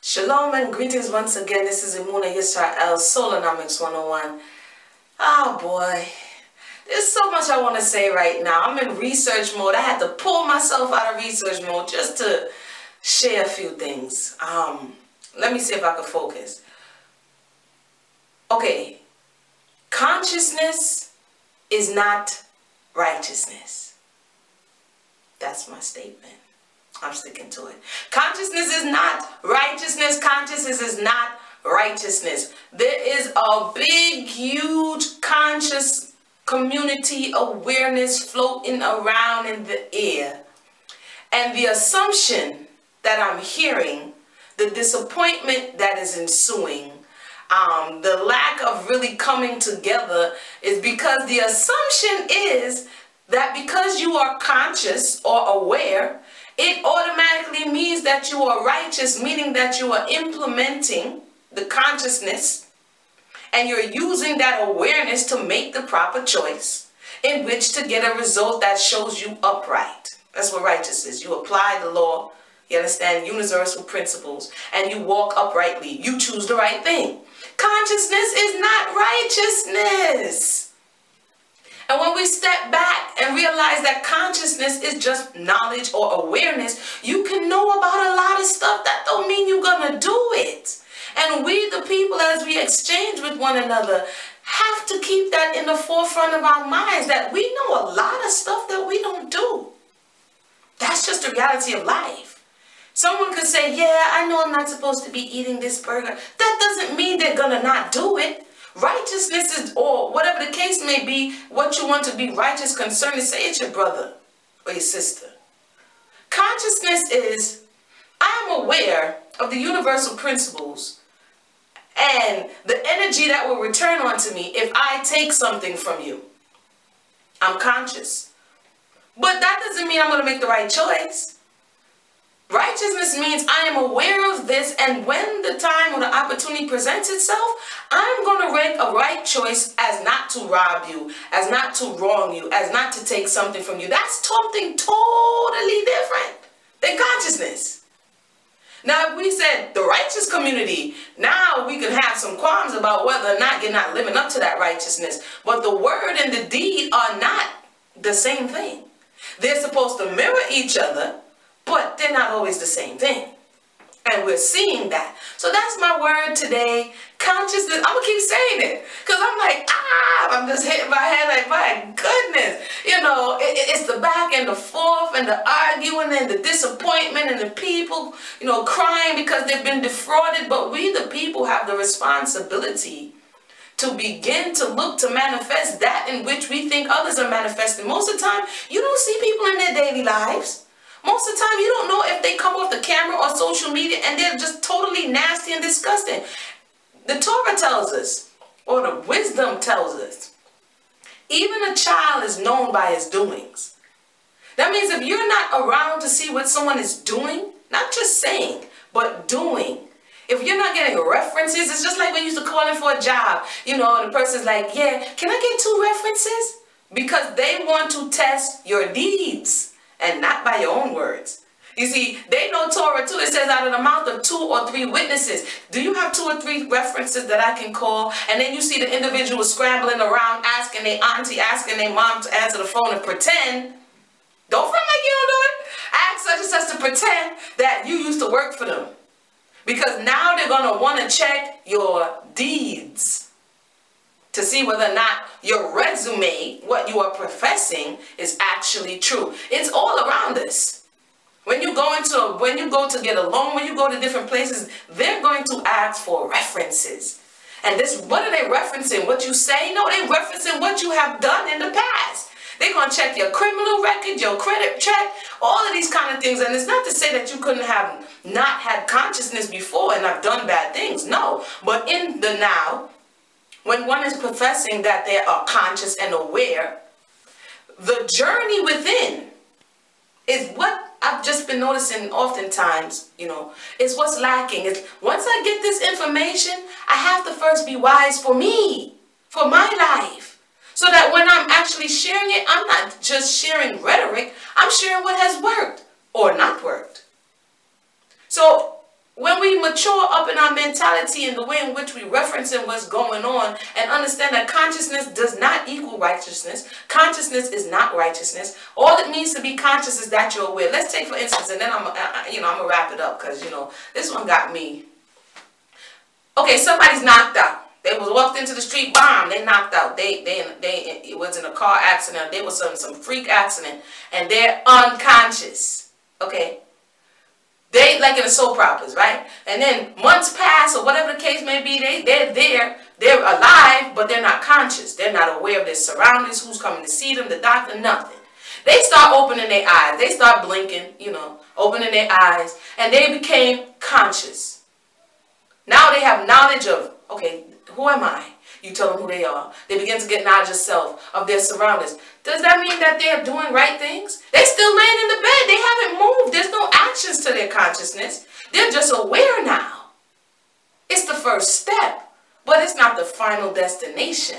Shalom and greetings once again. This is Imuna Yisrael, Solonomics 101. Oh boy, there's so much I want to say right now. I'm in research mode. I had to pull myself out of research mode just to share a few things. Let me see if I can focus. Okay, consciousness is not righteousness. That's my statement. I'm sticking to it. Consciousness is not righteousness. Consciousness is not righteousness. There is a big, huge conscious community awareness floating around in the air. And the assumption that I'm hearing, the disappointment that is ensuing, the lack of really coming together is because the assumption is that because you are conscious or aware, it automatically means that you are righteous, meaning that you are implementing the consciousness and you're using that awareness to make the proper choice in which to get a result that shows you upright. That's what righteous is. You apply the law, you understand universal principles, and you walk uprightly. You choose the right thing. Consciousness is not righteousness. And when we step back and realize that consciousness is just knowledge or awareness, you can know about a lot of stuff. That don't mean you're going to do it. And we, the people, as we exchange with one another, have to keep that in the forefront of our minds, that we know a lot of stuff that we don't do. That's just the reality of life. Someone could say, yeah, I know I'm not supposed to be eating this burger. That doesn't mean they're going to not do it. Righteousness is, or whatever the case may be, what you want to be righteous concerning, say it's your brother or your sister. Consciousness is, I am aware of the universal principles and the energy that will return onto me if I take something from you. I'm conscious. But that doesn't mean I'm going to make the right choice. Righteousness means I am aware of this, and when the time or the opportunity presents itself, I'm going to make a right choice as not to rob you, as not to wrong you, as not to take something from you. That's something totally different than consciousness. Now, if we said the righteous community, now we can have some qualms about whether or not you're not living up to that righteousness. But the word and the deed are not the same thing. They're supposed to mirror each other, but they're not always the same thing. And we're seeing that. So that's my word today. Consciousness. I'm going to keep saying it. Because I'm like, I'm just hitting my head like, my goodness. You know, it's the back and the forth and the arguing and the disappointment and the people, you know, crying because they've been defrauded. But we, the people, have the responsibility to begin to look to manifest that in which we think others are manifesting. Most of the time, you don't see people in their daily lives. Most of the time, you don't know if they come off the camera or social media and they're just totally nasty and disgusting. The Torah tells us, or the wisdom tells us, even a child is known by his doings. That means if you're not around to see what someone is doing, not just saying, but doing, if you're not getting references, it's just like when you used to call in for a job. You know, and the person's like, yeah, can I get 2 references? Because they want to test your deeds. And not by your own words. You see, they know Torah too. It says out of the mouth of 2 or 3 witnesses. Do you have 2 or 3 references that I can call? And then you see the individual scrambling around, asking their auntie, asking their mom to answer the phone and pretend. Don't front like you don't do it. Ask such and such to pretend that you used to work for them. Because now they're going to want to check your deeds to see whether or not your resume, what you are professing, is actually true. It's all around us. When you go to get a loan, when you go to different places, they're going to ask for references. And this, what are they referencing? What you say? No, they're referencing what you have done in the past. They're going to check your criminal record, your credit check, all of these kind of things. And it's not to say that you couldn't have not had consciousness before and have done bad things. No, but in the now, when one is professing that they are conscious and aware, the journey within is what I've just been noticing oftentimes, you know, is what's lacking. Is once I get this information, I have to first be wise for me, for my life. So that when I'm actually sharing it, I'm not just sharing rhetoric, I'm sharing what has worked or not worked. So When we mature up in our mentality and the way in which we referencing what's going on and understand that consciousness does not equal righteousness. Consciousness is not righteousness. All it means to be conscious is that you're aware. Let's take for instance, and then I'm gonna wrap it up because this one got me. Okay, somebody's knocked out. They was walked into the street, bomb. They knocked out. It was in a car accident. They was some freak accident, and they're unconscious. Okay. They like in the soap operas, right? And then months pass or whatever the case may be, they're there, they're alive, but they're not conscious. They're not aware of their surroundings, who's coming to see them, the doctor, nothing. They start opening their eyes. They start blinking, opening their eyes, and they became conscious. Now they have knowledge of, okay, who am I? You tell them who they are. They begin to get knowledge of self, of their surroundings. Does that mean that they are doing right things? They're still laying in the bed. They haven't moved. There's no actions to their consciousness. They're just aware now. It's the first step, but it's not the final destination.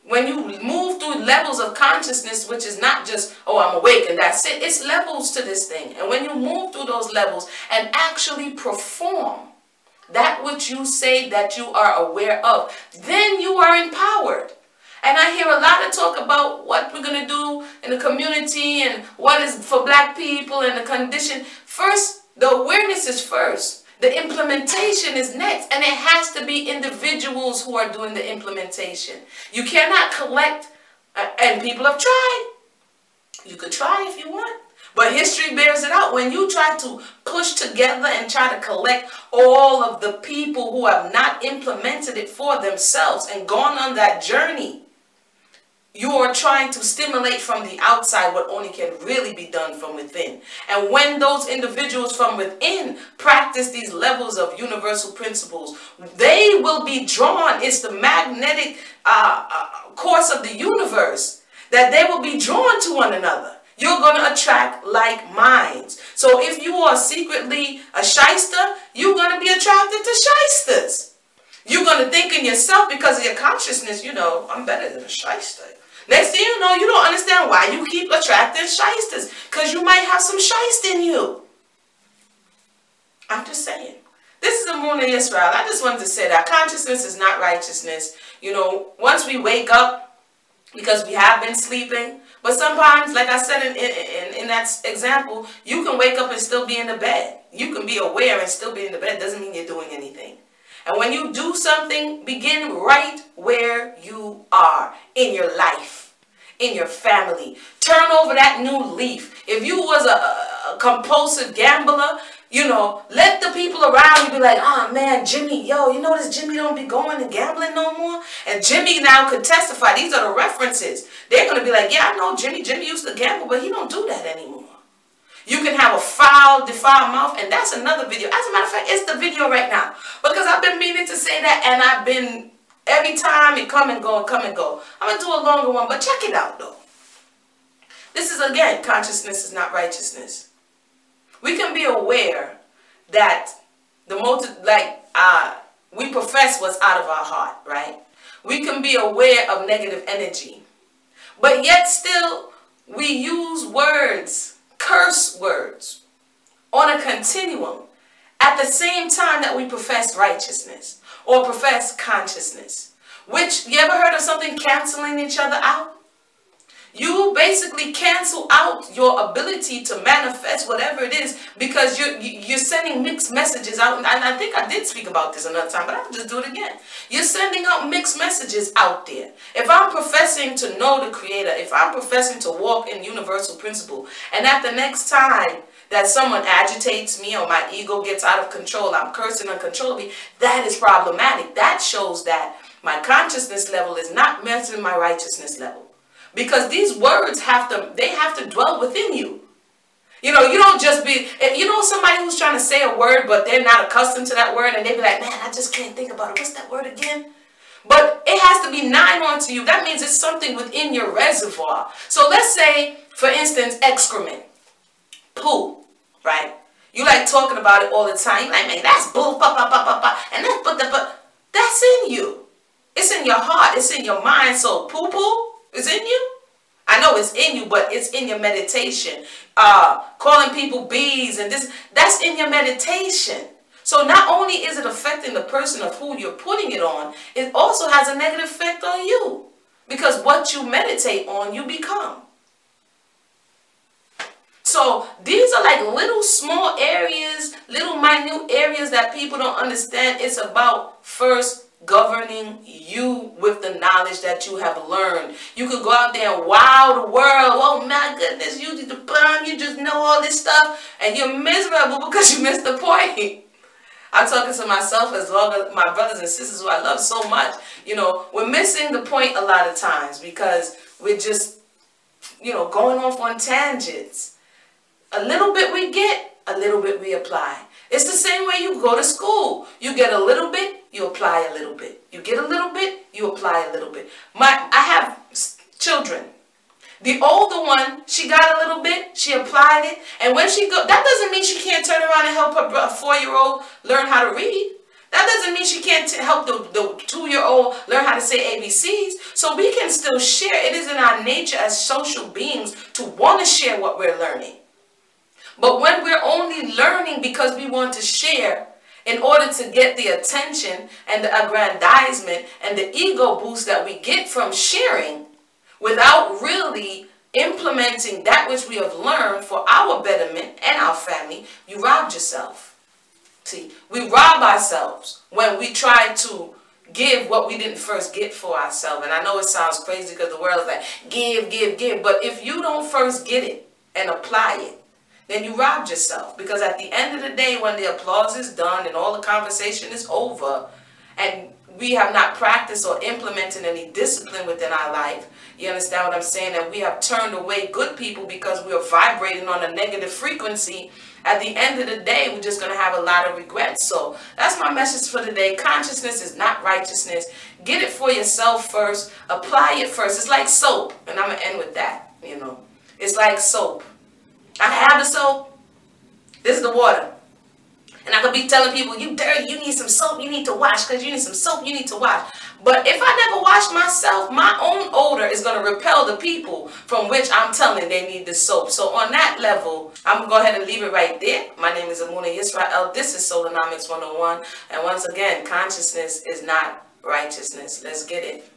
When you move through levels of consciousness, which is not just, oh, I'm awake and that's it. It's levels to this thing. And when you move through those levels and actually perform that which you say that you are aware of, then you are empowered. And I hear a lot of talk about what we're going to do in the community and what is for black people and the condition. First, the awareness is first. The implementation is next. And it has to be individuals who are doing the implementation. You cannot collect, and people have tried. You could try if you want. But history bears it out. When you try to push together and try to collect all of the people who have not implemented it for themselves and gone on that journey, you are trying to stimulate from the outside what only can really be done from within. And when those individuals from within practice these levels of universal principles, they will be drawn. It's the magnetic course of the universe that they will be drawn to one another. You're going to attract like minds. So if you are secretly a shyster, you're going to be attracted to shysters. You're going to think in yourself because of your consciousness, I'm better than a shyster. Next thing you know, you don't understand why you keep attracting shysters. Because you might have some shyst in you. I'm just saying. This is the moon of Israel. I just wanted to say that consciousness is not righteousness. Once we wake up, because we have been sleeping. But sometimes, like I said in that example, you can wake up and still be in the bed. You can be aware and still be in the bed. Doesn't mean you're doing anything. And when you do something, begin right where you are in your life, in your family. Turn over that new leaf. If you was a compulsive gambler, let the people around you be like, oh man, Jimmy, you notice Jimmy don't be going and gambling no more? And Jimmy now could testify. These are the references. They're going to be like, yeah, I know Jimmy. Jimmy used to gamble, but he don't do that anymore. You can have a foul, defiled mouth, and that's another video. As a matter of fact, it's the video right now. Because I've been meaning to say that, and I've been, every time it come and go, come and go. I'm going to do a longer one, but check it out, though. This is, again, consciousness is not righteousness. We can be aware that we profess what's out of our heart, right? We can be aware of negative energy. But yet still, we use words, curse words, on a continuum at the same time that we profess righteousness or profess consciousness. Which, you ever heard of something canceling each other out? You basically cancel out your ability to manifest whatever it is because you're sending mixed messages out. And I think I did speak about this another time, but I'll just do it again. You're sending out mixed messages out there. If I'm professing to know the Creator, if I'm professing to walk in universal principle, and at the next time that someone agitates me or my ego gets out of control, I'm cursing uncontrollably, that is problematic. That shows that my consciousness level is not matching my righteousness level. Because these words have to dwell within you. You don't just be, somebody who's trying to say a word, but they're not accustomed to that word, and they be like, man, I just can't think about it. What's that word again? But it has to be nigh onto you. That means it's something within your reservoir. So let's say, for instance, excrement. Poo, right? You like talking about it all the time. You're like, man, that's bull, and that's in you. It's in your heart. It's in your mind. So poo-poo is in you. I know know it's in you, but it's in your meditation. Calling people bees and this, that's in your meditation. So not only is it affecting the person of who you're putting it on, it also has a negative effect on you. Because what you meditate on, you become. So these are like little small areas, little minute areas that people don't understand. It's about first governing you with the knowledge that you have learned. You could go out there and wow the world. Oh my goodness, you did the bomb, you just know all this stuff, and you're miserable because you missed the point. I'm talking to myself as long as my brothers and sisters who I love so much. You know, we're missing the point a lot of times because we're just, you know, going off on tangents. A little bit we get, a little bit we apply. It's the same way you go to school. You get a little bit, you apply a little bit. You get a little bit, you apply a little bit. I have children. The older one, she got a little bit, she applied it, and when she go, that doesn't mean she can't turn around and help her 4-year-old learn how to read. That doesn't mean she can't help the 2-year-old learn how to say ABCs. So we can still share. It is in our nature as social beings to want to share what we're learning. But when we're only learning because we want to share in order to get the attention and the aggrandizement and the ego boost that we get from sharing without really implementing that which we have learned for our betterment and our family, you robbed yourself. See, we rob ourselves when we try to give what we didn't first get for ourselves. And I know it sounds crazy because the world is like, give, give, give. But if you don't first get it and apply it, then you robbed yourself. Because at the end of the day, when the applause is done and all the conversation is over, and we have not practiced or implemented any discipline within our life, you understand what I'm saying? That we have turned away good people because we are vibrating on a negative frequency. At the end of the day, we're just going to have a lot of regrets. So that's my message for today. Consciousness is not righteousness. Get it for yourself first. Apply it first. It's like soap. And I'm going to end with that, you know. It's like soap. I have the soap. This is the water. And I could be telling people, you dirty, you need some soap, you need to wash, because you need some soap, you need to wash. But if I never wash myself, my own odor is going to repel the people from which I'm telling they need the soap. So on that level, I'm going to go ahead and leave it right there. My name is Amuna Yisrael. This is Solonomics 101. And once again, consciousness is not righteousness. Let's get it.